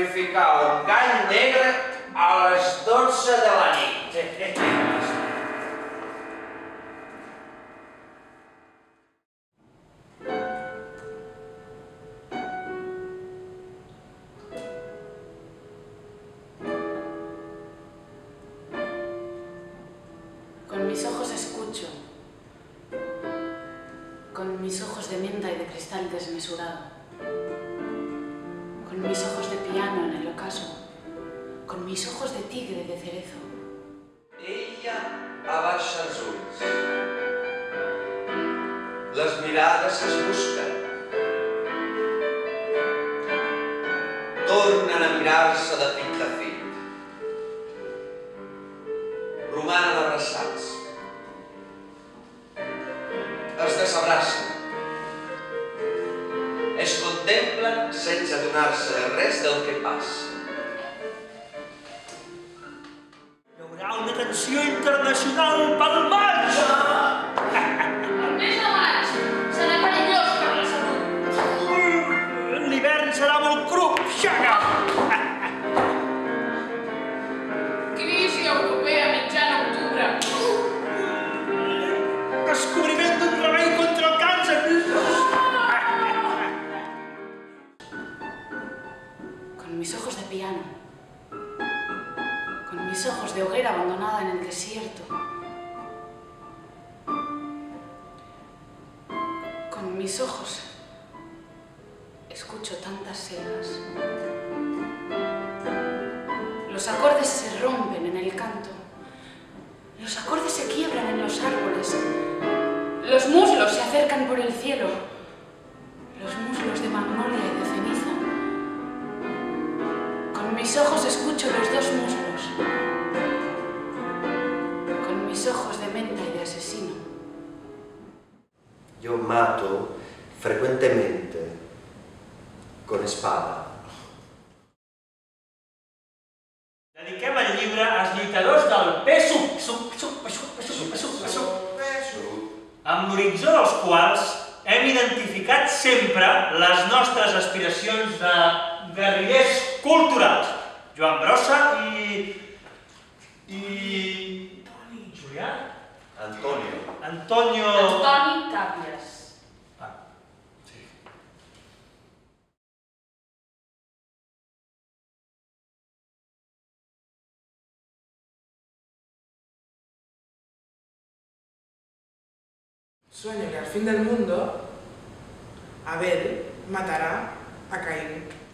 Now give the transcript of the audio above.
sacrificar un gall negre a les 12 de la nit. Con mis ojos escucho, con mis ojos de menta y de cristal desmesurado, con mis ojos de piano en el ocaso, con mis ojos de tigre de cerezo. Ella abaixa els ulls. Les mirades es busquen. Tornen a mirar-se de fit a fit. Romanen abraçats. Es desabracen. Es contemplen sense adonar-se de res del que passa. Hi haurà una tensió internacional pel maig! El mes de maig serà perillós per la salut. L'hivern serà molt cru, xaga! Crisi europea mitjana octubre. Descobriment d'un remei contra el càncer! Con mis ojos de piano, con mis ojos de hoguera abandonada en el desierto, con mis ojos escucho tantas sedas. Los acordes se rompen en el canto, los acordes se quiebran en los árboles, los muslos se acercan por el cielo, los muslos de magnolia y de ceniza. Con mis ojos escucho los dos muslos, con mis ojos de menta y de asesino. Yo mato frecuentemente con espada. Dediquem el llibre als lluitadors del PSUV, amb l'horitzó dels quals hem identificat sempre les nostres aspiracions de guerrillers culturals. Joan Brossa i... Julià? Antonio. Antoni Tàpies. Sí. Sueño que al fin del mundo Abel matará a Caín.